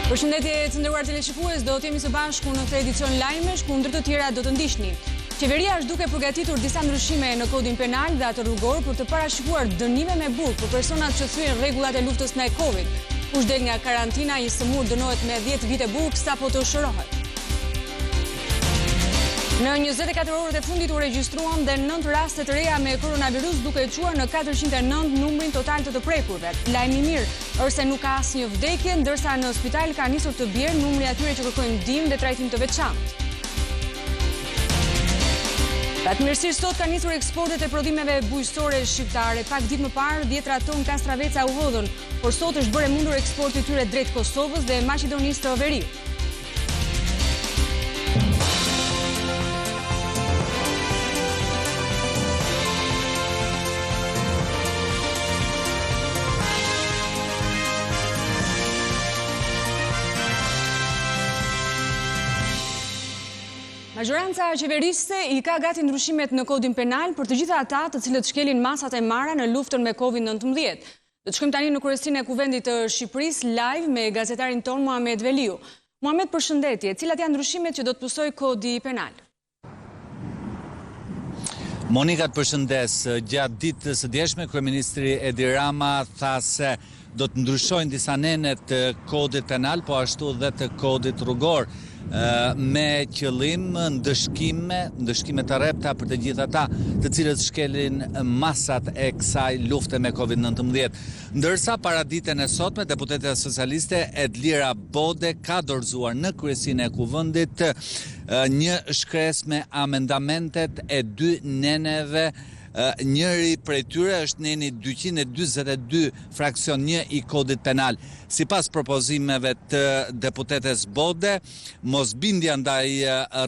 Përshëndetje të nderuar teleshikues, do të jemi së bashku në këtë edicion lajme, kundër të tjera do të ndiqni. Qeveria është duke përgatitur disa ndryshime në kodin penal dhe atë rrugor për të parashikuar dënime me burg për personat që thyen rregullat e luftës ndaj Covid. Kush del nga karantina i sëmur dënohet me 10 vite burg sapo të shërohet. Në 24 orët e fundit u regjistruan dhe 9 raste të reja me koronavirus, duke quar në 409 numrin total të prekurve. Lajmi i mirë është se nuk ka asnjë vdekje, ndërsa në spital ka nisur të bjerë numri atyre që kërkojnë ndihmë dhe trajtim të veçantë. Fatmirësisht sot ka nisur eksportet e prodhimeve bujqësore shqiptare. Pak ditë më parë 10 ton kastraveca u hodhën, por sot është bërë mundur eksporti i tyre drejt Kosovës dhe Maqedonisë të Veriut. Majoranca qeverisë i ka gati ndryshimet në kodin penal për të gjitha ata të cilët shkelin masat e marra në luftën me Covid-19. Do të shkojmë tani në kryesinë e kuvendit të Shqipërisë live me gazetarin ton Muhamet Veliu. Muhamet, përshëndetje. Cilat janë ndryshimet që do të pësoj kodi penal? Monika, të përshëndes. Gjatë ditës së djeshme, kryeministri Edi Rama tha se do të ndryshojnë disa nene të kodit penal, po ashtu dhe të kodit rrugor, me qëllim ndëshkime të repta për të gjithë ata të cilët shkelin masat e kësaj lufte me Covid-19. Ndërsa para ditën e sotme, deputetja socialiste Edliera Bode ka dorëzuar në kryesinë e kuvendit një shkres me amendamentet e 2 neneve. Njëri prej tyre është neni 222 fraksion 1 i kodit penal. Sipas propozimeve të deputetes Bode, mosbindja ndaj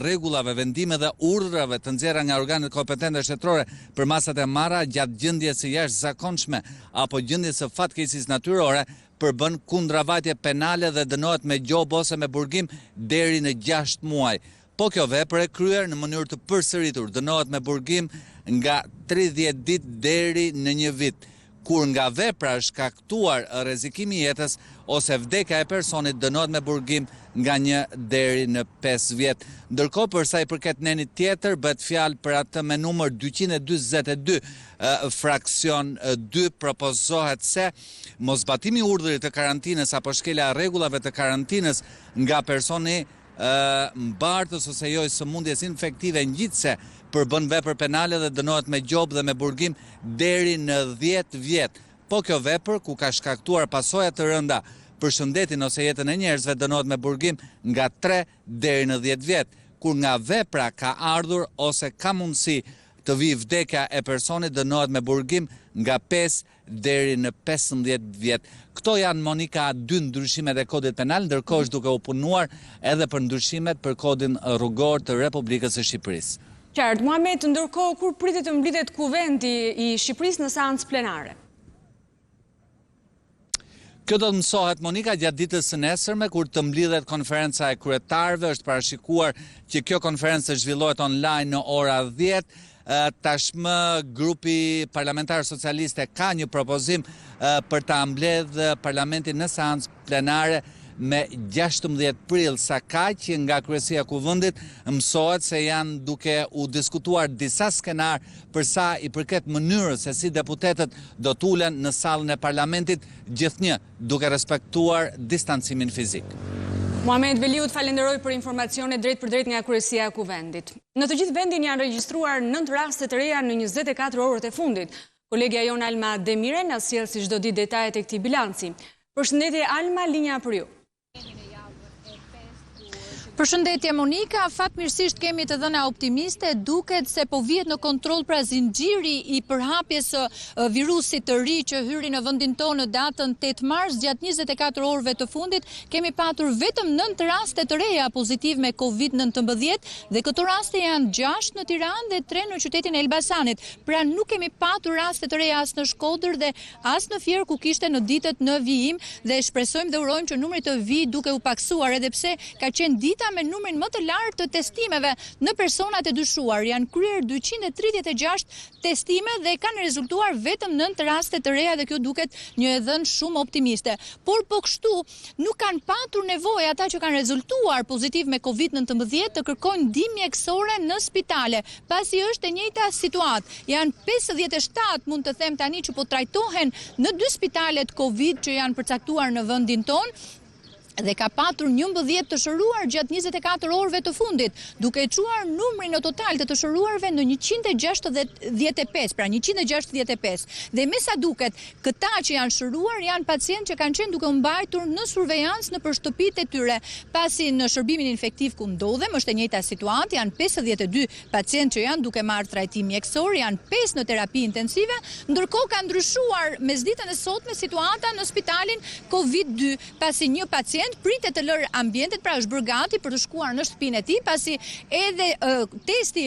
rregullave, vendime dhe urdhrave të nxjerra nga organet kompetente shtetërore për masat e marra gjatë gjendjes së jashtëzakonshme apo gjendjes së fatkeqësisë natyrore përbën kundravajtje penale dhe dënohet me gjobë ose me burgim deri në 6 muaj. Po kjo vepër e kryer në mënyrë të përsëritur dënohet me burgim nga 30 ditë deri në 1 vit, kur nga vepra është shkaktuar rrezikimi i jetës ose vdekja e personit dënohet me burgim nga 1 deri në 5 vjet. Ndërkohë për sa i përket nenit tjetër bëhet fjalë për atë me numër 222 fraksion 2, propozohet se mosbatimi i urdhrit të karantinës apo shkelja e rregullave të karantinës nga personi mbartës ose jo i sëmundjes infektive ngjitse përbën vepër penale dhe dënohet me gjobë dhe me burgim deri në 10 vjet. Po kjo vepër ku ka shkaktuar pasoja të rënda për shëndetin ose jetën e njerëzve dënohet me burgim nga 3 deri në 10 vjet, kur nga vepra ka ardhur ose ka mundësi të vi vdekja e personit dënohet me burgim nga 5 deri në 15 vjet. Këto janë, Monika, 2 ndryshimet e kodit penal, ndërkohë është duke u punuar edhe për ndryshimet për kodin rrugor të Republikës së Shqipërisë. Qartë, Muhamet, ndërkohë kur pritet të mblidhet kuvendi i Shqipërisë në seancë plenare? Kjo do të mësohet, Monika, gjatë ditës së nesërme, kur të mblidhet konferenca e kryetarëve. Është parashikuar që kjo konferencë të zhvillohet online në ora 10. Tashmë grupi parlamentar socialiste ka një propozim për ta mbledhur parlamentin në seancë plenare me 16 prill, sa kaq që nga kryesia e kuvendit mësohet se janë duke u diskutuar disa skenar për sa i përket mënyrës se si deputetët do të ulen në sallën e parlamentit, gjithnjë duke respektuar distancimin fizik. Muhamet Veliu, falenderoj për informacione drejt për drejt nga kryesia e kuvendit. Në të gjithë vendin janë regjistruar 9 raste të reja në 24 orët e fundit. Kolegja jon Alma Demire na sjell si çdo ditë detajet e këtij bilanci. Përshëndetje Alma, linja për ju. Përshëndetje Monika, fatmirësisht kemi të dhëna optimiste, duket se po vihet në kontroll pra zinxhiri i përhapjes së virusit të ri që hyri në vendin tonë në datën 8 mars. Gjatë 24 orëve të fundit kemi patur vetëm 9 raste të reja pozitiv me Covid-19 dhe këto raste janë 6 në Tiranë dhe 3 në qytetin e Elbasanit. Pra nuk kemi patur raste të reja as në Shkodër dhe as në Fier ku kishte në ditët në vijim, dhe shpresojmë dhe urojmë që numri të vijë duke u paksuar, edhe pse ka qenë dita me numrin më të lartë të testimeve në personat e dyshuar. Janë kryer 236 testime dhe kanë rezultuar vetëm 9 raste të reja dhe kjo duket një dhënë shumë optimiste. Por po kështu nuk kanë patur nevojë ata që kanë rezultuar pozitiv me COVID-19 të kërkojnë ndihmë mjekësore në spitale, pasi është e njëjta situatë. Janë 57 mund të them tani që po trajtohen në 2 spitalet COVID që janë përcaktuar në vendin tonë, dhe ka patur 11 të shëruar gjatë 24 orëve të fundit, duke e quar numrin në total të shëruarve në 165, pra 165. Dhe me sa duket, këta që janë shëruar janë pacientë që kanë qenë duke mbajtur në survejancë në shtëpitë e tyre, pasi në shërbimin infektiv ku ndodhem është e njëjta situatë, janë 52 pacientë që janë duke marrë trajtim mjekësor, janë 5 në terapi intensive, ndërkohë ka ndryshuar mesditën e sotme situata në spitalin COVID-2, pasi një pacient pritet të lërë ambientet, pra është bërë gati për të shkuar në shtëpinë e tij, pasi edhe testi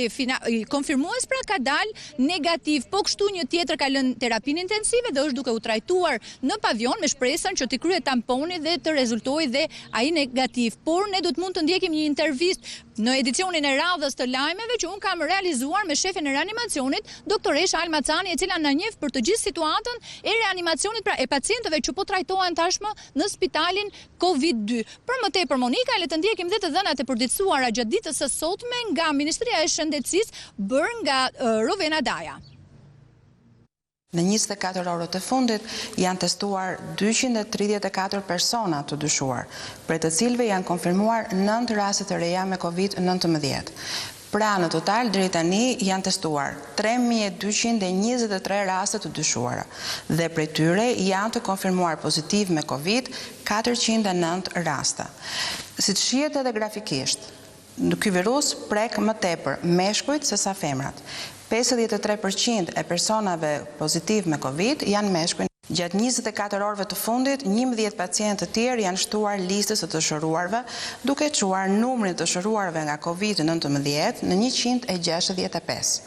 konfirmues pra ka dalë negativ. Po kështu një tjetër ka lënë terapinë intensive dhe është duke u trajtuar në pavion me shpresën që të kryhet tamponi dhe të rezultojë dhe ai negativ. Por ne do të mund të ndjekim një intervistë në edicionin e radhës të lajmeve që unë kam realizuar me shefin e reanimacionit, doktoresha Almacani, e cila na njeh për të gjithë situatën e reanimacionit, pra e pacientëve që po trajtohen tashmë në spitalin COVID-2. Për më tepër, Monika, le të ndjekim dhe të dhënat e përditësuara gjatë ditës së sotme nga Ministria e Shëndetësisë bërë nga Rovena Daja. Në 24 orët e fundit janë testuar 234 persona të dyshuar, për të cilëve janë konfirmuar 9 raste të reja me COVID-19. Pra në total deri tani janë testuar 3223 raste të dyshuara dhe prej tyre janë të konfirmuar pozitiv me COVID 409 raste. Si të shihet edhe grafikisht, ky virus prek më tepër meshkujt se sa femrat. 53% e personave pozitiv me COVID janë meshkuj. Gjatë 24 orëve të fundit, 11 pacientë të tjerë janë shtuar listës së të shëruarve, duke çuar numrin të shëruarve nga COVID-19 në 165.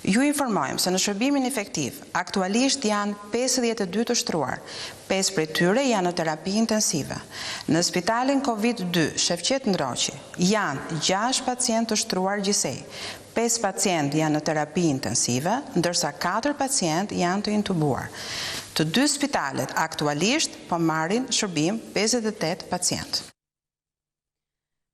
Ju informojmë se në shërbimin efektiv, aktualisht janë 52 të shtruar, 5 prej tyre janë në terapi intensive. Në spitalin COVID-2, Shefqet Ndroqi, janë 6 pacientë të shtruar gjithsej, 5 pacientë janë në terapi intensive, ndërsa 4 pacientë janë të intubuar. Të 2 spitalet aktualisht po marrin shërbim 58 pacientë.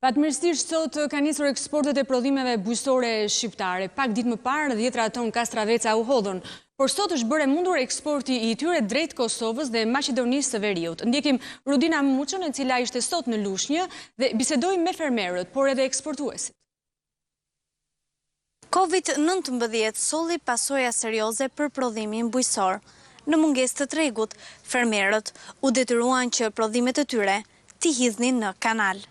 Fatmirësisht sot ka nisur eksportet e prodhimeve bujqësore shqiptare. Pak ditë më parë 10 ton kastraveca u hodhën, por sot është bërë mundur eksporti i tyre drejt Kosovës dhe Maqedonisë së Veriut. Ndjekim Rudina Muçën, e cila ishte sot në Lushnjë dhe bisedoi me fermerët, por edhe eksportuesit. COVID-19 solli pasoja serioze për prodhimin bujqësor. Në mungesë të tregut, fermerët u detyruan që prodhimet e tyre t'i hidhnin në kanal.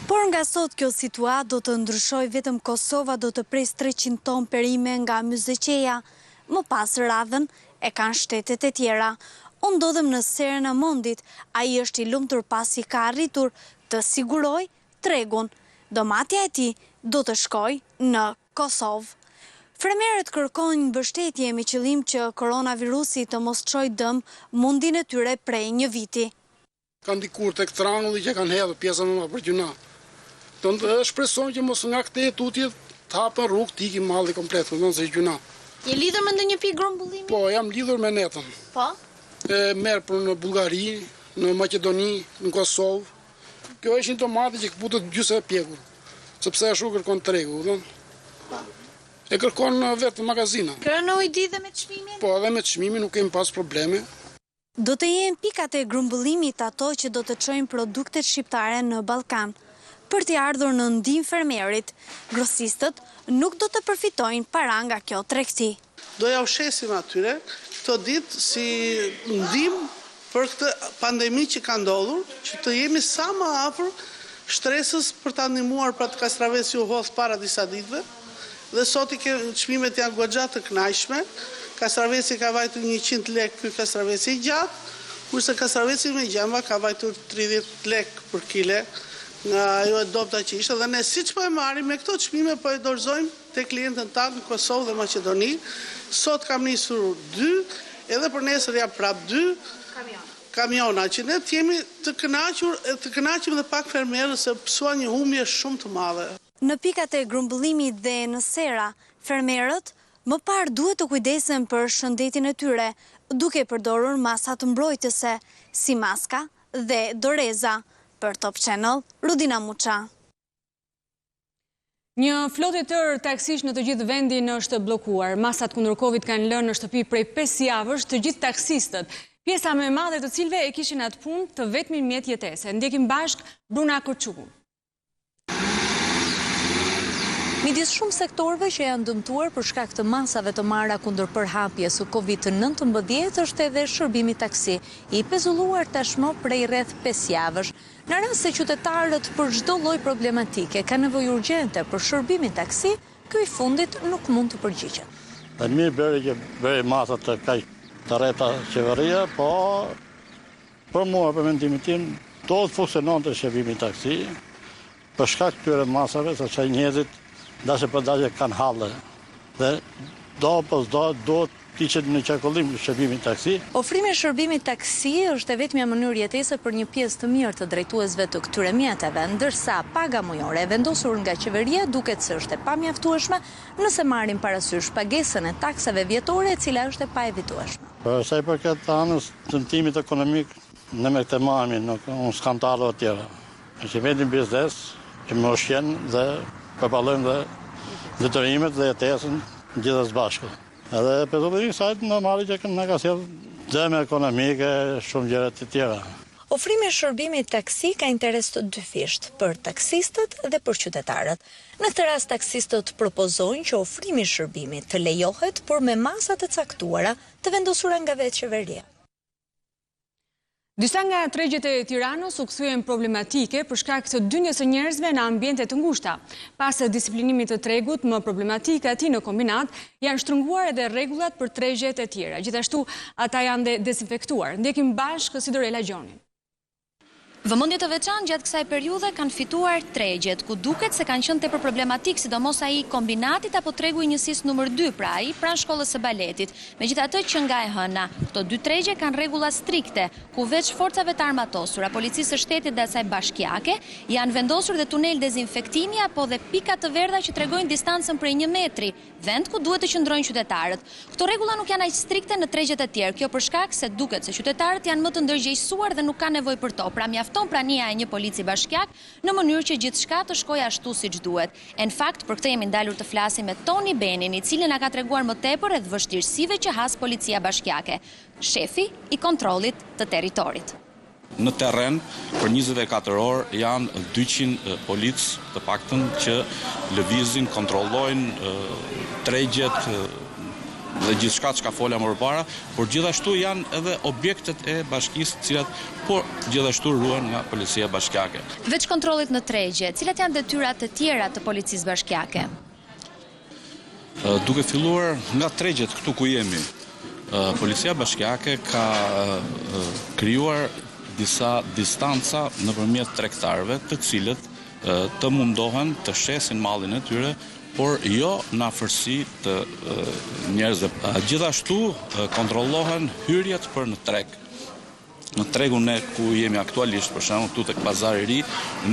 Por nga sot kjo situatë do të ndryshoj, vetëm Kosova do të pres 300 ton perime nga Myzeqeja, më pas radhën e kanë shtetet e tjera. Unë ndodhem në Serën e Mondit, ai është i lumtur pasi ka arritur të siguroj tregun. Domatja e tij do të shkoj në Kosovë. Fermerët kërkojnë mbështetje me qëllim që koronavirusi të mos çojë dëm mundin e tyre prej një viti. Kanë dikur tek trangulli që kanë hedhur pjesën më për gjuna. Shpresojmë që mos nga këtë tutje të hapën rrugë të ikim malli komplet, se gjuna. Je lidhur me ndonjë pikë grumbullimi? Po, jam lidhur me netën. Po? Merr për në Bullgari, në Maqedoni, në Kosovë. Kjo ishin tomate që kaputët gjysë e pjekur, sepse ashtu kërkon tregu, Po. E kërkon vetë magazina. Krenoi di dhe me çmimin? Po, edhe me çmimin nuk kemi pas probleme. Do të jenë pikat e grumbullimit ato që do të çojnë produktet shqiptare në Ballkan. Për t'i ardhur në ndihmë fermerit, grosistët nuk do të përfitojnë para nga kjo tregti. Do ja ushesim atyre këto ditë si ndihmë për këtë pandemi që ka ndodhur, që të jemi sa më afër shtresës për ta ndihmuar pra të kastraveci u hodh para disa ditëve dhe sot çmimet janë goxha të kënaqshme. Kastraveci ka vajtur 100 lek ky kastraveci i gjatë, kurse kastraveci me gjamba ka vajtur 30 lek për kile nga ajo e dobta që ishte, dhe ne siç po e marrim me këto çmime po e dorëzojmë te klientët tanë në Kosovë dhe Maqedoni. Sot kam nisur 2, edhe për nesër jam prap 2 kamiona, që ne jemi të kënaqur dhe pak fermerë se pësua një humbje shumë të madhe. Në pikat e grumbullimit dhe në sera, fermerët më parë duhet të kujdesen për shëndetin e tyre, duke përdorur masa të mbrojtëse, si maska dhe doreza. Për Top Channel, Rudina Muça. Një flotë e tërë taksish në të gjithë vendin është bllokuar. Masat kundër Covid kanë lënë në shtëpi prej 5 javësh të gjithë taksistët. Pjesa më e madhe të cilëve e kishin atë punë të vetmin mjet jetese. Ndjekim bashk Bruna Korçuku. Midis shumë sektorëve që janë dëmtuar për shkak të masave të marra kundër përhapjes së Covid-19 është edhe shërbimi taksi, i pezulluar tashmë prej rreth 5 javësh. Në rast se qytetarët për çdo lloj problematike kanë nevojë urgjente për shërbimin taksi, ky i fundit nuk mund të përgjigjet. Mirë bëri masat të kaq të rreta qeveria, po për mua, për mendimin tim, do të funksiononte shërbimi taksi për shkak këtyre masave, sepse njerëzit dashe për dashe kanë halle dhe do t'iqet në qarkullim shërbimi taksi. Ofrimi i shërbimit taksi është e vetmja mënyrë jetese për një pjesë të mirë të drejtuesve të këtyre mjeteve, ndërsa paga mujore e vendosur nga qeveria duket se është e pamjaftueshme nëse marrim parasysh pagesën e taksave vjetore, e cila është e paevitueshme. Për sa i përket anës dëmtimit ekonomik, ne me këtë marrëmi nuk s'kam të ardhur tjera. Që vendin biznes që më ushqen dhe përballojmë dhe detyrimet dhe jetesën gjithas bashku. Edhe pezullimin sajt normali që na ka sjell dëme ekonomike, shumë gjëra të tjera. Ofrimi i shërbimit taksi ka interes të dyfisht për taksistët dhe për qytetarët. Në këtë rast taksistët propozojnë që ofrimi i shërbimit të lejohet, por me masa të caktuara të vendosura nga vetë qeveria. Disa nga tregjet e Tiranës u kthyen problematike për shkak të dyngjes së njerëzve në ambiente të ngushta. Pas disiplinimit të tregut më problematik aty në kombinat, janë shtrënguar edhe rregullat për tregjet e tjera. Gjithashtu ata janë dezinfektuar. Ndjekim bashkë Sidorela Gjonin. Vëmendje të veçantë gjatë kësaj periudhe kanë fituar tregjet, ku duket se kanë qenë tepër problematik, sidomos ai kombinatit apo tregu i njësisë numër 2, pra ai pranë shkollës së baletit. Megjithatë që nga e hëna, këto dy tregje kanë rregulla strikte, ku veç forcave të armatosura, policisë së shtetit dhe asaj bashkiake, janë vendosur dhe tunel dezinfektimi apo dhe pika të verdha që tregojnë distancën prej 1 metri, vend ku duhet të qëndrojnë qytetarët. Këto rregulla nuk janë aq strikte në tregjet e tjerë, kjo për shkak se duket se qytetarët janë më të ndërgjegjësuar dhe nuk kanë nevojë për to. Pra mjafton prania e një polici bashkiak në mënyrë që gjithçka të shkojë ashtu siç duhet. Në fakt, për këtë jemi ndalur të flasim me Toni Benin, i cili na ka treguar më tepër rreth vështirësive që has policia bashkiake, shefi i kontrollit të territorit. Në terren, për 24 orë janë 200 polic të paktën që lëvizin, kontrollojnë tregjet dhe gjithçka që ka fola më përpara, por gjithashtu janë edhe objektet e bashkisë, cilat por gjithashtu ruhen nga policia bashkiake. Veç kontrollit në tregje, cilat janë detyrat e tjera të policisë bashkiake? Duke filluar nga tregjet këtu ku jemi, policia bashkiake ka krijuar disa distanca nëpërmjet tregtarëve, të cilët të mundohen të shesin mallin e tyre, por jo në afërsi të njerëzve. Gjithashtu kontrollohen hyrjet për në treg. Në tregun e ku jemi aktualisht, për shembull këtu tek Pazari i Ri,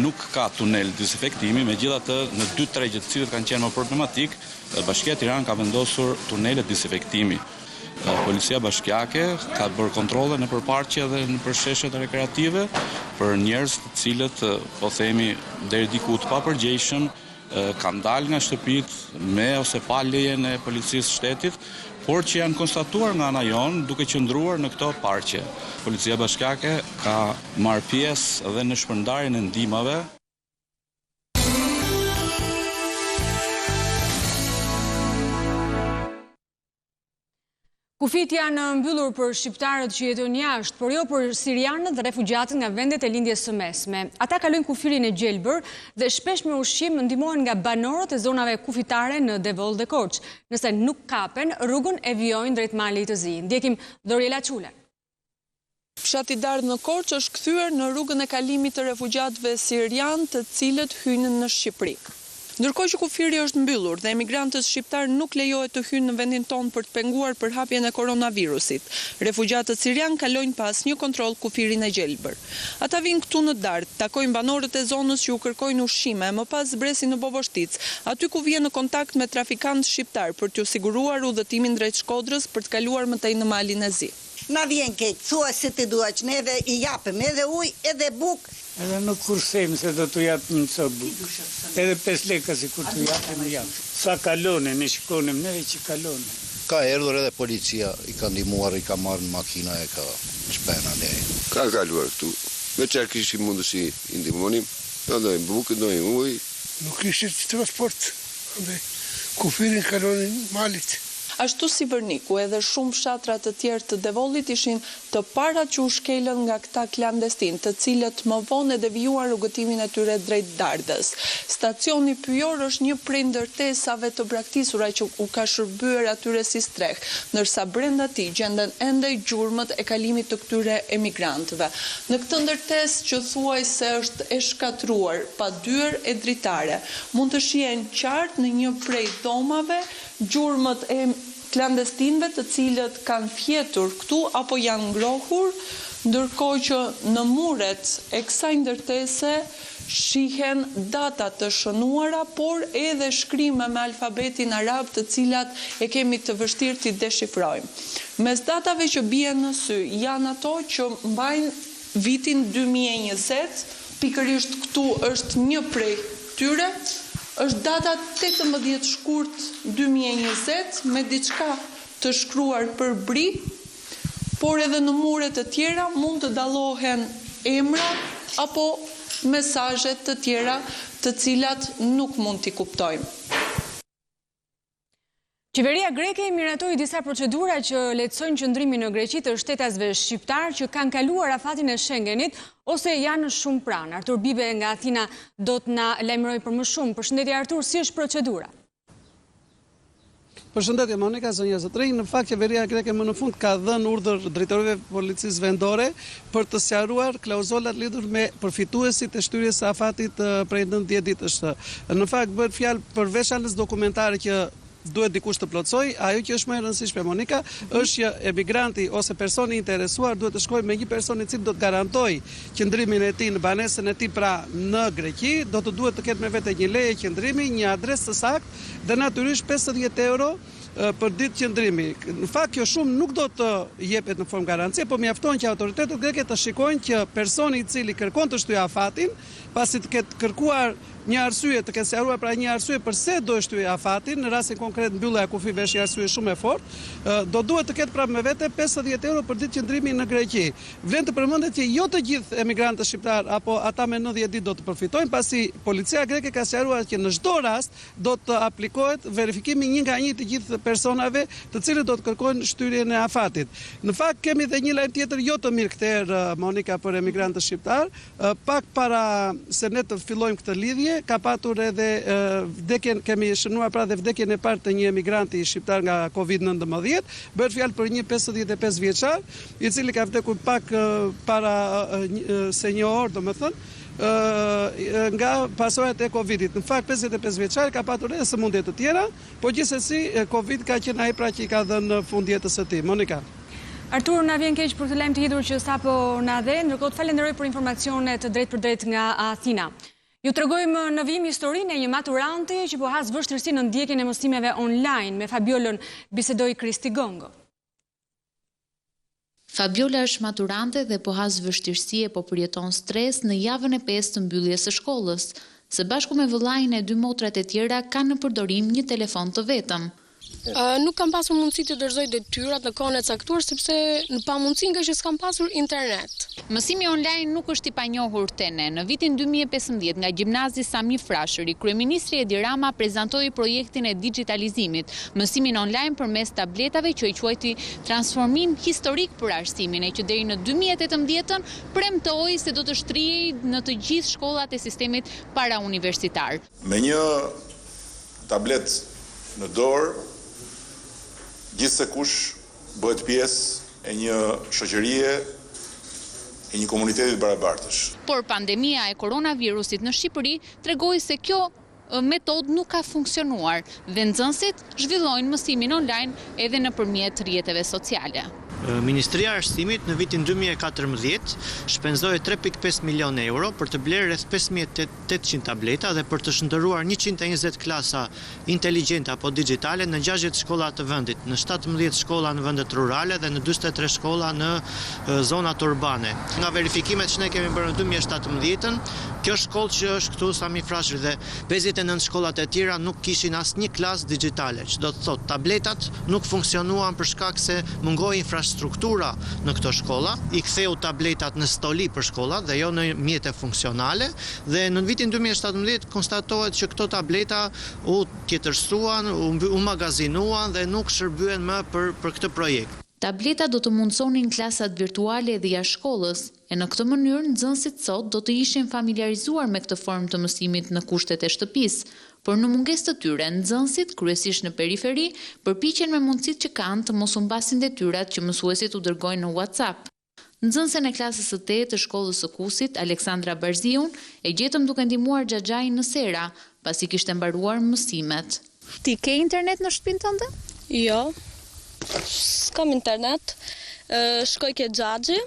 nuk ka tunel dezinfektimi, megjithatë në 2 tregjet të cilët kanë qenë më problematik, Bashkia e Tiranës ka vendosur tunele dezinfektimi. Policia bashkiake ka bërë kontrole në përparqe dhe në përsheshet rekreative për njerëz të cilët, po themi, deri diku të papërgjegjshëm, kanë dalë nga shtëpit me ose pa lejen e policisë shtetit, por që janë konstatuar nga ana jonë duke qëndruar në këto parqe. Policia bashkiake ka marrë pjesë edhe në shpërndarjen e ndihmave. Kufit janë mbyllur për shqiptarët që jetojnë jashtë, por jo për sirianët dhe refugjatët nga vendet e lindjes së mesme. Ata kalojnë kufirin e gjelbër dhe shpesh me ushqim ndihmohen nga banorët e zonave kufitare në Devoll dhe Korç. Nëse nuk kapen, rrugën e vijojnë drejt malit të zi. Ndjekim Doriela Çule. Fshati i Dardhë në Korç është kthyer në rrugën e kalimit të refugjatëve sirian, të cilët hyjnë në Shqipëri. Ndërkohë që kufiri është mbyllur dhe emigrantët shqiptar nuk lejohet të hyjnë në vendin tonë për të penguar përhapjen e koronavirusit, refugjatët sirian kalojnë pas një kontroll kufirin e gjelbër. Ata vinë këtu në Dardhë, takojnë banorët e zonës që u kërkojnë ushqime, më pas zbresin në Bobostic, aty ku vjen në kontakt me trafikantë shqiptar për t'u siguruar udhëtimin drejt Shkodrës për të kaluar mëtej në malin e zi. Na vjen keq, thua se ti dua që neve i japim edhe ujë, edhe bukë. Edhe nuk kursejmë se do t'u japim të bukë. Edhe 5 lekë si kur t'u japim në japim. Sa kalone, ne shikonim neve që kalone. Ka erdhur edhe policia, i ka ndihmuar, i ka marrë në makina e ka shpena ne. Ka kaluar këtu. Me çfarë kishim mundësi i ndihmonim, do dojmë bukë, dojmë ujë. Nuk ishte transport. Kufirin kalonin malit. Ashtu si Vërniku, edhe shumë fshatra të tjerë të Devollit ishin të parat që u shkelën nga këta klandestin, të cilët më vonë e devijuar rrugëtimin e tyre drejt Dardhës. Stacioni pyjor është një prej ndërtesave të braktisura që u ka shërbyer atyre si streh, ndërsa brenda tij gjenden ende gjurmët e kalimit të këtyre emigrantëve. Në këtë ndërtesë që thuaj se është e shkatruar, pa dyer e dritare, mund të shihen qartë në një prej dhomave gjurmët e klandestinëve të cilët kanë fjetur këtu apo janë ngrohur, ndërkohë që në muret e kësaj ndërtese shihen data të shënuara, por edhe shkrime me alfabetin arab të cilat e kemi të vështirë t'i deshifrojmë. Mes datave që bien në sy janë ato që mbajnë vitin 2020, pikërisht këtu është një prej tyre, është data 18 shkurt 2020 me diçka të shkruar për bri, por edhe në muret të tjera mund të dallohen emra apo mesazhe të tjera të cilat nuk mund t'i kuptojmë. Qeveria greke i miratoi disa procedura që lehtësojnë qëndrimin në Greqi të shtetasve shqiptar që kanë kaluar afatin e Schengenit ose janë shumë pranë. Artur Bibe nga Athina do të na lajmërojë për më shumë. Përshëndetje Artur, si është procedura? Përshëndetje Monika, zonja Zotrinj. Në fakt qeveria greke më në fund ka dhënë urdhër drejtorëve policisë vendore për të sqaruar klauzolat lidhur me përfituesit e shtyrjes së afatit prej 90 ditësh. Në fakt bëhet fjalë për veçanës dokumentare që duhet dikush të plotësoj. Ajo që është më e rëndësishme, Monika, është që emigranti ose personi interesuar duhet të shkojë me një person i cili do të garantoj qëndrimin e tij në banesën e tij pra në Greqi, do të duhet të ketë me vete një leje qëndrimi, një adresë të saktë dhe natyrisht 50 euro për ditë qëndrimi. Në fakt kjo shumë nuk do të jepet në formë garancie, por mjafton që autoritetet greke të shikojnë që personi i cili kërkon të shtyjë afatin, pasi të ketë kërkuar një arsye, të ketë sqaruar pra një arsye pse do shtyjë afatin, në rastin konkret mbyllja e kufive është një arsye shumë e fortë, do duhet të ketë prapë me vete 50 euro për ditë qëndrimi në Greqi. Vlen të përmendet që jo të gjithë emigrantët shqiptar apo ata me 90 ditë do të përfitojnë, pasi policia greke ka sqaruar që në çdo rast do të aplikohet verifikimi një nga një të gjithë personave të cilët do të kërkojnë shtyrjen e afatit. Në fakt kemi edhe një lajm tjetër jo të mirë kthyer, Monika, për emigrantët shqiptar. Pak para se ne të fillojmë këtë lidhje, ka patur edhe vdekjen, kemi shënuar pra dhe vdekjen e parë të një emigranti shqiptar nga Covid-19, bëhet fjalë për një 55 vjeçar, i cili ka vdekur pak para se një orë, domethënë, nga pasojat e Covidit. Në fakt 55 vjeçar ka patur edhe sëmundje të tjera, por gjithsesi Covid ka qenë ai pra që i ka dhënë fund jetës së tij. Monika. Artur, na vjen keq për këtë lajm të hidhur që sapo na dhe, ndërkohë të falenderoj për informacionet drejt për drejt nga Athina. Ju tregojmë në vijim historinë e një maturanti që po has vështirësi në ndjekjen e mësimeve online. Me Fabiolën bisedoi Kristi Gongo. Fabiola është maturante dhe po has vështirësi e po përjeton stres në javën e 5 të mbylljes së shkollës. Së bashku me vëllain e 2 motrat e tjera kanë në përdorim një telefon të vetëm. Nuk kam pasur mundësi të dorëzoj detyrat në kohën e caktuar sepse në pamundësi nga që s'kam pasur internet. Mësimi online nuk është i panjohur te ne. Në vitin 2015 nga Gjimnazi Sami Frashëri, kryeministri Edi Rama prezantoi projektin e digitalizimit, mësimin online përmes tabletave që i quajti transformim historik për arsimin, e që deri në 2018 premtoi se do të shtrihej në të gjithë shkollat e sistemit parauniversitar. Me një tablet në dorë, gjithse kush bëhet pjesë e një shoqërie, e një komunitetit barabartësh. Por pandemia e koronavirusit në Shqipëri tregoi se kjo metodë nuk ka funksionuar dhe nxënësit zhvillojnë mësimin online edhe nëpërmjet rrjeteve sociale. Ministria e Arsimit në vitin 2014 shpenzoi 3.5 milion euro për të blerë rreth 5800 tableta dhe për të shndërruar 120 klasa inteligjente apo digjitale në 60 shkolla të vendit, në 17 shkolla në vendet rurale dhe në 43 shkolla në zonat urbane. Nga verifikimet që ne kemi bërë në 2017, kjo shkollë që është këtu Sami Frashëri dhe 59 shkollat e tjera nuk kishin asnjë klasë digjitale, që do të thotë tabletat nuk funksionuan për shkak se mungoi infrastruktura në këto shkolla, i ktheu tabletat në stoli për shkollat dhe jo në mjete funksionale, dhe në vitin 2017 konstatohet që këto tableta u tjetërsuan, u magazinuan dhe nuk shërbyen më për këtë projekt. Tableta do të mundësonin klasat virtuale dhe jashtë shkollës, e në këtë mënyrë nxënësit sot do të ishin familiarizuar me këtë formë të mësimit në kushtet e shtëpisë, por në mungesë të tyre, nxënësit, kryesisht në periferi, përpiqen me mundësitë që kanë të mos humbasin detyrat që mësuesit u dërgojnë në WhatsApp. Nxënësen e klasës së 8 të shkollës së Kusit, Aleksandra Barziun, e gjetëm duke ndihmuar xhaxhain në sera, pasi kishte mbaruar mësimet. Ti ke internet në shtëpinë tënde? Jo. S'kam internet, shkoj ke xhaxhi,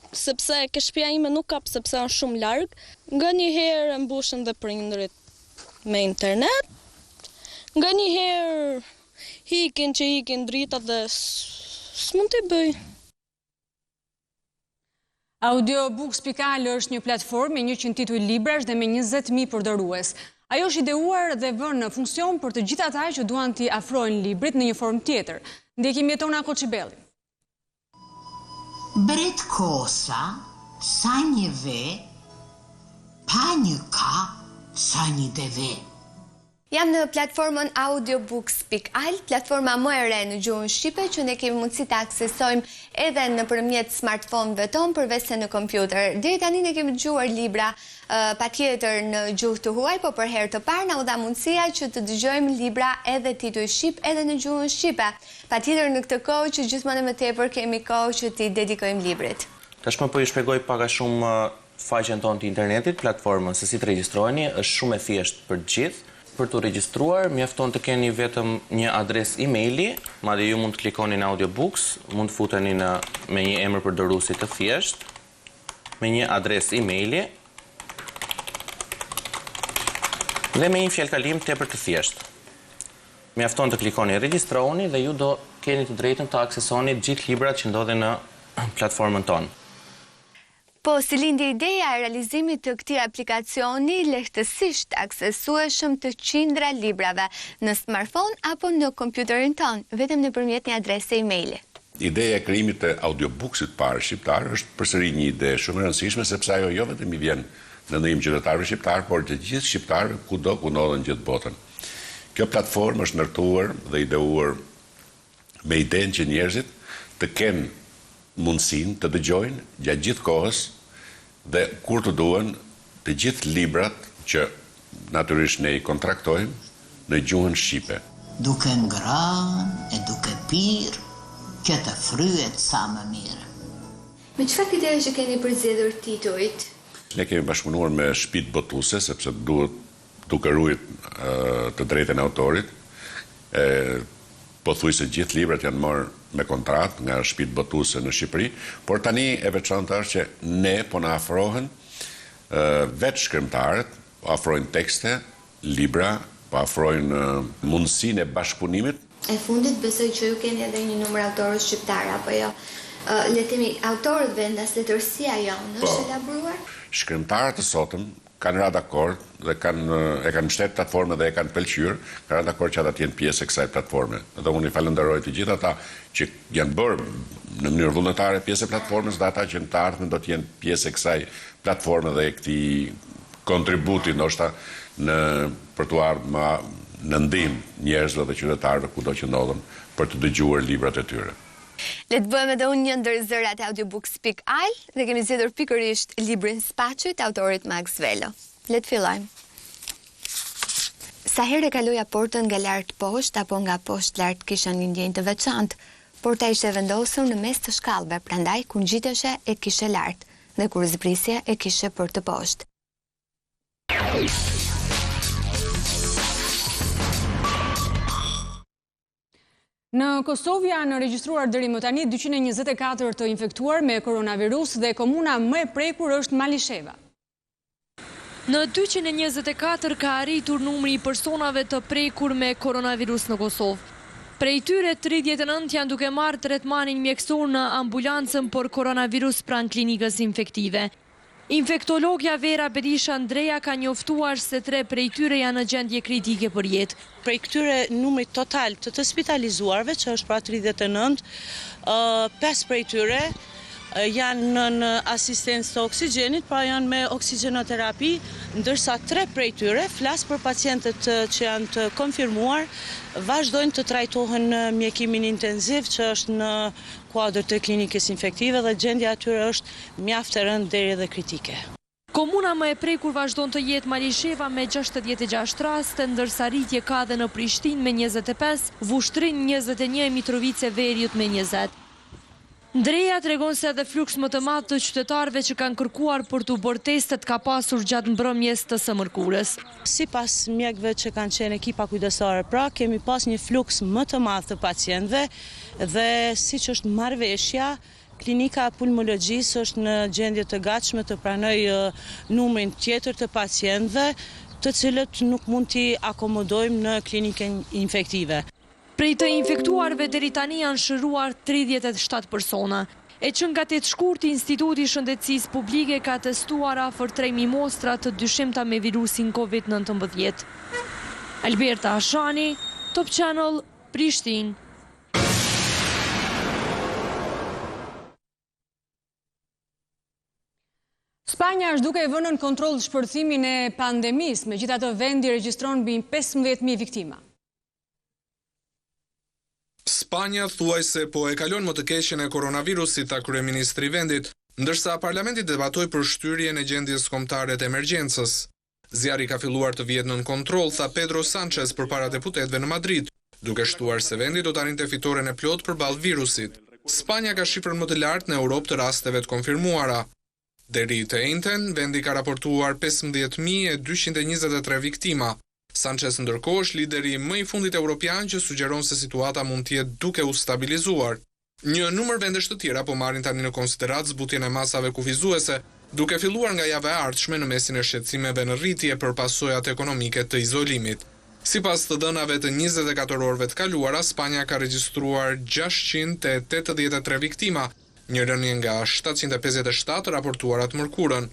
sepse ke shtëpia ime nuk kap sepse është shumë larg. Nganjëherë mbushen dhe prindërit me internet. Nganjëherë hikin drita dhe s'mund t'i bëj. Audiobooks.al është një platformë me 100 tituj librash dhe me 20.000 përdorues. Ajo është ideuar dhe vënë në funksion për të gjithë ata që duan t'i afrojnë librit në një formë tjetër. Ndjekim Jetona Koçibelli. Bret kosa, sa një ve, pa një ka, sa një deve. Jam në platformën Audiobooks.al, platforma më e re në gjuhën shqipe që ne kemi mundësi ta aksesojmë edhe nëpërmjet smartphone-ve tonë përveç se në kompjuter. Deri tani ne kemi dëgjuar libra patjetër në gjuhë të huaj, po për herë të parë na u dha mundësia që të dëgjojmë libra edhe tituj shqip edhe në gjuhën shqipe. Patjetër në këtë kohë që gjithmonë më tepër kemi kohë që t'i dedikojmë librit. Tashmë po ju shpjegoj pak a shumë faqen tonë të internetit, platformën se si të regjistroheni, është shumë e thjeshtë për të gjithë. Për të regjistruar, mjafton të keni vetëm një adres e-maili, madje ju mund të klikoni në Audiobooks, mund të futeni me një emër përdoruesi të thjeshtë, me një adres e-maili dhe me një fjalëkalim tepër të thjeshtë. Mjafton të klikoni regjistrohuni dhe ju do keni të drejtën të aksesoni të gjithë librat që ndodhen në platformën tonë. Po, si lindi ideja e realizimit të këtij aplikacioni lehtësisht aksesueshëm të qindra librave në smartphone apo në kompjuterin tonë, vetëm nëpërmjet një adrese e-maili. Ideja e krijimit të audiobooksit parë shqiptar është përsëri një ide shumë e rëndësishme sepse ajo jo vetëm i vjen në ndihmë qytetarëve shqiptar, por të gjithë shqiptarëve kudo ku ndodhen gjithë botën. Kjo platformë është ndërtuar dhe ideuar me idenë që njerëzit të kenë mundësinë të dëgjojnë gjatë gjithë kohës dhe kur të duan të gjithë librat që natyrisht ne i kontraktojmë në gjuhën shqipe. Duke ngrënë e duke pirë, që të fryhet sa më mirë. Me çfarë kriteri që keni përzgjedhur titujt? Ne kemi bashkëpunuar me shtëpitë botuese sepse duhet duke ruajtur të drejtën e autorit. Pothuajse gjithë librat janë marrë me kontratë nga shtëpitë botuese në Shqipëri, por tani e veçantë është që ne po na afrohen vetë shkrimtarët, po afrojnë tekste, libra, po afrojnë mundësinë e bashkëpunimit. E fundit besoj që ju keni edhe një numër autorësh shqiptar apo jo. Le të themi autorët vendas letërsia jonë është elaboruar. Shkrimtarët e sotëm kanë ra dakord dhe e kanë mbështet platformën dhe e kanë pëlqyer, kanë ra dakord që ata të jenë pjesë e kësaj platforme. Dhe unë i falenderoj të gjithë ata që janë bërë në mënyrë vullnetare pjesë e platformës dhe ata që në të ardhmen do të jenë pjesë e kësaj platforme dhe e këtij kontributi ndoshta për të ardhur në ndihmë njerëzve dhe qytetarëve kudo që ndodhen për të dëgjuar librat e tyre. Le të bëjmë edhe unë një ndër zërat e audiobooks.al dhe kemi zgjedhur pikërisht librin Spaçi të autorit Max Velo. Le të fillojmë. Sa herë kaloja portën nga lart poshtë apo nga poshtë lart kisha një ndjenjë të veçantë. Porta ishte vendosur në mes të shkallëve, prandaj kur ngjiteshe e kishe lart dhe kur zbrisje e kishe për të poshtë. Në Kosovë janë regjistruar deri më tani 224 të infektuar me koronavirus dhe komuna më e prekur është Malisheva. Në 224 ka arritur numri i personave të prekur me koronavirus në Kosovë. Prej tyre 39 janë duke marrë tretmanin mjekësor në ambulancën për koronavirus pranë klinikës infektive. Infektologja Vera Berisha Andreja ka njoftuar se 3 prej tyre janë në gjendje kritike për jetë. Prej këtyre numrit total të hospitalizuarve, që është pra 39, 5 prej tyre janë në asistencë të oksigjenit, pra janë me oksigjenoterapi, ndërsa 3 prej tyre, flas për pacientët që janë të konfirmuar, vazhdojnë të trajtohen në mjekimin intenziv që është në kuadër të klinikës infektive dhe gjendja atyre është mjaft e rëndë deri edhe kritike. Komuna më e prekur vazhdon të jetë Malisheva me 66 raste, ndërsa rritje ka dhe në Prishtinë me 25, Vushtrrin 21, Mitrovice Veriut me 20. Ndreja tregon se edhe fluks më të madh të qytetarëve që kanë kërkuar për të bërë testet ka pasur gjatë mbrëmjes të së mërkurës. Sipas mjekëve që kanë qenë ekipa kujdesore, pra kemi pas një fluks më të madh të pacientëve dhe siç është marrëveshja, klinika pulmologjisë është në gjendje të gatshme të pranojë numrin tjetër të pacientëve, të cilët nuk mund t'i akomodojmë në klinikën infektive. Prej të infektuarve deri tani janë shëruar 37 persona. E që nga 8 shkurt, Instituti i Shëndetësisë Publike ka testuar afër 3.000 mostra të dyshimta me virusin COVID-19. Alberta Ashani, Top Channel, Prishtinë. Spanja është duke e vënë në kontroll shpërthimin e pandemisë, megjithatë vendi regjistron mbi 15.000 viktima. Spanja thuaj se po e kalon më të keqen e koronavirusit, ta kryeministri i vendit, ndërsa parlamenti debatoi për shtyrjen e gjendjes kombëtare të emergjencës. Zjarri ka filluar të vihet nën kontroll, tha Pedro Sanchez përpara deputetëve në Madrid, duke shtuar se vendi do të arrinte fitoren e plotë përballë virusit. Spanja ka shifrën më të lartë në Europë të rasteve të konfirmuara. Deri të njëjtën, vendi ka raportuar 15.223 viktima. Sanchez ndërkohë është lideri më i fundit evropian që sugjeron se situata mund të jetë duke u stabilizuar. Një numër vendesh të tjera po marrin tani në konsiderat zbutjen e masave kufizuese, duke filluar nga java e ardhshme në mesin e shqetësimeve në rritje për pasojat ekonomike të izolimit. Sipas të dhënave të 24 orëve të kaluara, Spanja ka regjistruar 683 viktima, një rënje nga 757 raportuara të mërkurën.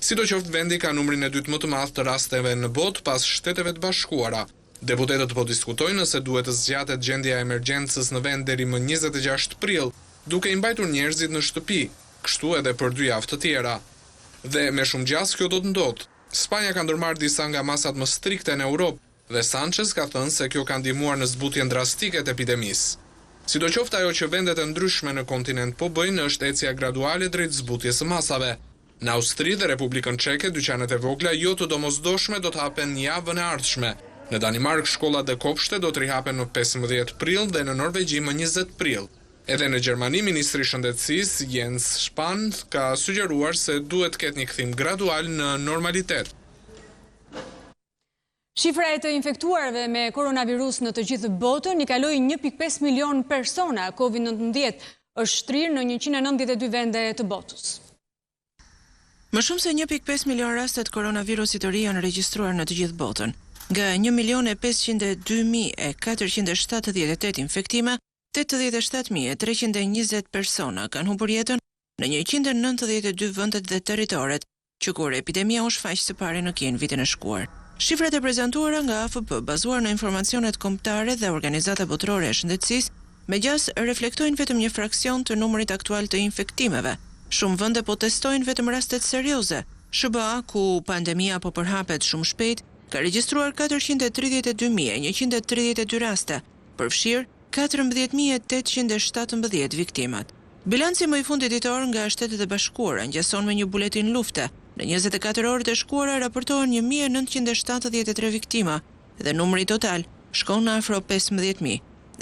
Sidoqoftë vendi ka numrin e dytë më të madh të rasteve në botë pas Shteteve të Bashkuara. Deputetët po diskutojnë nëse duhet të zgjatet gjendja e emergjencës në vend deri më 26 prill, duke i mbajtur njerëzit në shtëpi, kështu edhe për 2 javë të tjera. Dhe me shumë gjas kjo do të ndodhë. Spanja ka ndërmarrë disa nga masat më strikte në Europë dhe Sanchez ka thënë se kjo ka ndihmuar në zbutjen drastike të epidemisë. Sidoqoftë ajo që vendet e ndryshme në kontinent po bëjnë është ecja graduale drejt zbutjes së masave. Në Austri dhe Republikën Çeke, dyqanet e vogla jo të domosdoshme do të hapen javën e ardhshme. Në Danimark, shkollat dhe kopshte do të rihapen në 15 prill dhe në Norvegji më 20 prill. Edhe në Gjermani, ministri i Shëndetësisë Jens Spahn ka sugjeruar se duhet të ketë një kthim gradual në normalitet. Shifra e të infektuarve me koronavirus në të gjithë botën i kaloi 1.5 milion persona. COVID-19 është shtrirë në 192 vende të botës. Më shumë se 1.5 milion rastet koronavirusit të ri janë regjistruar në të gjithë botën. Nga 1.502.478 infektime, 87.320 persona kanë humbur jetën në 192 vendet dhe territoret që kur epidemia u shfaq së pari në Kinë vitin e shkuar. Shifrat e prezantuara nga AFP, bazuar në informacionet kombëtare dhe organizata botërore e shëndetësisë, megjithëse reflektojnë vetëm një fraksion të numrit aktual të infektimeve. Shumë vende po testojnë vetëm rastet serioze. SBA, ku pandemia po përhapet shumë shpejt, ka regjistruar 432.132 raste, përfshirë 14.817 viktimat. Bilanci më i fundit ditor nga Shtetet e Bashkuara ngjason me një buletin lufte. Në 24 orët e shkuara raportohen 1.973 viktima dhe numri total shkon në afro 15.000.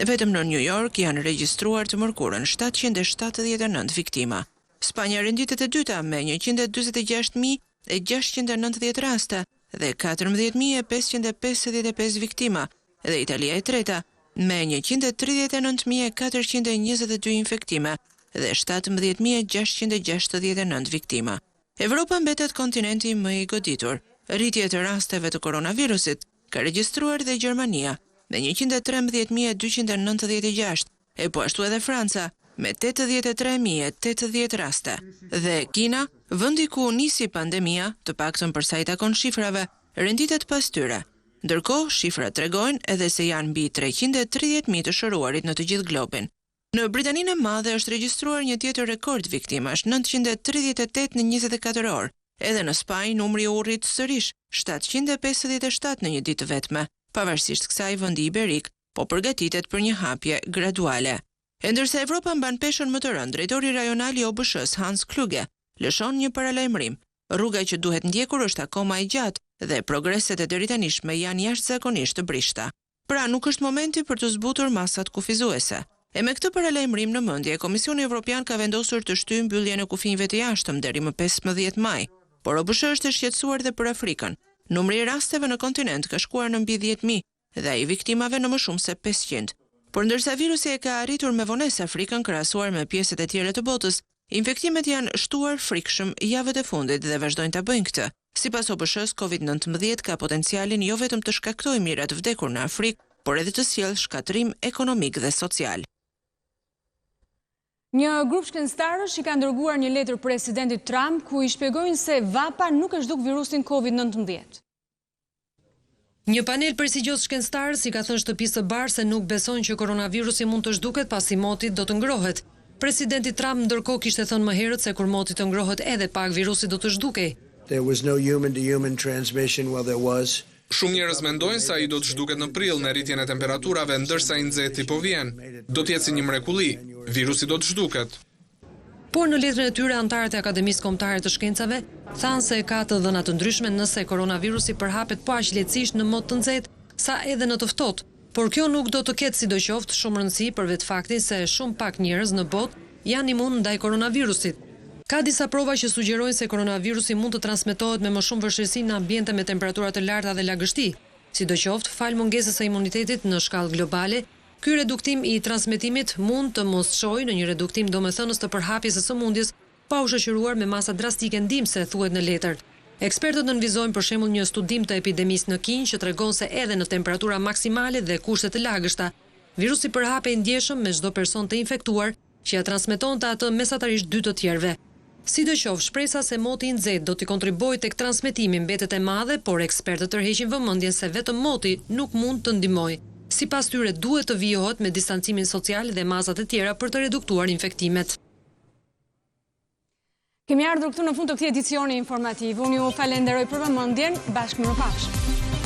Vetëm në New York janë regjistruar të mërkurën 779 viktima. Spanja renditet e dyta me 146.690 raste dhe 14.555 viktima dhe Italia e treta me 139.422 infektime dhe 17.669 viktima. Evropa mbetet kontinenti më i goditur. Rritje të rasteve të koronavirusit ka regjistruar dhe Gjermania me 113.296 e po ashtu edhe Franca me 83.080 raste. Dhe Kina, vendi ku nisi pandemia, të paktën për sa i takon shifrave, renditet pas tyre. Ndërkohë, shifrat tregojnë edhe se janë mbi 330.000 të shëruarit në të gjithë globin. Në Britaninë e Madhe është regjistruar një tjetër rekord viktimash, 938 në 24 orë. Edhe në Spanjë numri u rrit sërish, 757 në një ditë vetme. Pavarësisht kësaj, vendi iberik po përgatitet për një hapje graduale. E ndërsa Evropa mban peshën më të rënd, drejtori rajonal i OBSH-s Hans Kluge lëshon një paralajmërim. Rruga që duhet ndjekur është akoma e gjatë dhe progreset e deritanishme janë jashtëzakonisht të brishta. Pra nuk është momenti për të zbutur masat kufizuese. E me këtë paralajmërim në mendje, Komisioni Evropian ka vendosur të shtyjë mbylljen e kufinjve të jashtëm deri më 15 maj, por OBSH është e shqetësuar dhe për Afrikën. Numri i rasteve në kontinent ka shkuar në mbi 10.000 dhe i viktimave në më shumë se 500. Por ndërsa virusi e ka arritur me vonesë Afrikën krahasuar me pjesët e tjera të botës, infektimet janë shtuar frikshëm javët e fundit dhe vazhdojnë ta bëjnë këtë. Sipas OBSH-s, COVID-19 ka potencialin jo vetëm të shkaktojë mijëra të vdekur në Afrikë, por edhe të sjellë shkatërrim ekonomik dhe social. Një grup shkencëtarësh i ka dërguar një letër presidentit Trump ku i shpjegojnë se vapa nuk e zhduk virusin COVID-19. Një panel prestigjioz shkencëtarës i ka thënë Shtëpisë së Bardhë se nuk beson që koronavirusi mund të zhduket pasi moti do të ngrohet. Presidenti Trump ndërkohë kishte thënë më herët se kur moti të ngrohet edhe pak virusi do të zhdukej. There was no human-to-human transmission, well there was. Shumë njerëz mendojnë se ai do të zhduket në prill me rritjen e temperaturave, ndërsa i nxehti po vjen. Do të jetë si një mrekulli. Virusi do të zhduket. Por në letrën e tyre antarët e Akademisë Kombëtare të Shkencave thanë se ka të dhëna të ndryshme nëse koronavirusi përhapet po aq lehtësisht në mod të nxehtë sa edhe në të ftohtë, por kjo nuk do të ketë sidoqoftë shumë rëndësi për vetë faktin se shumë pak njerëz në botë janë imun ndaj koronavirusit. Ka disa prova që sugjerojnë se koronavirusi mund të transmetohet me më shumë vështirësi në ambiente me temperatura të larta dhe lagështi. Sidoqoftë, fal mungesës së imunitetit në shkallë globale, ky reduktim i transmetimit mund të mos çojë në një reduktim domethënës të përhapjes së sëmundjes, pa u shoqëruar me masa drastike ndihmëse, thuhet në letër. Ekspertët nënvizojnë për shembull një studim të epidemisë në Kinë që tregon se edhe në temperatura maksimale dhe kushte të lagështa, virusi përhapej ndjeshëm me çdo person të infektuar që ja transmetonte atë mesatarisht dy të tjerëve. Sidoqoftë, shpresa se moti i nxehtë do të kontribuojë tek transmetimi mbetet e madhe, por ekspertët tërheqin vëmendjen se vetëm moti nuk mund të ndihmojë. Sipas tyre duhet të vijohet me distancimin social dhe mazat e tjera për të reduktuar infektimet. Kemi ardhur këtu në fund të këtij edicioni informativ. Unë ju falenderoj për vëmendjen. Bashkë më pafshim.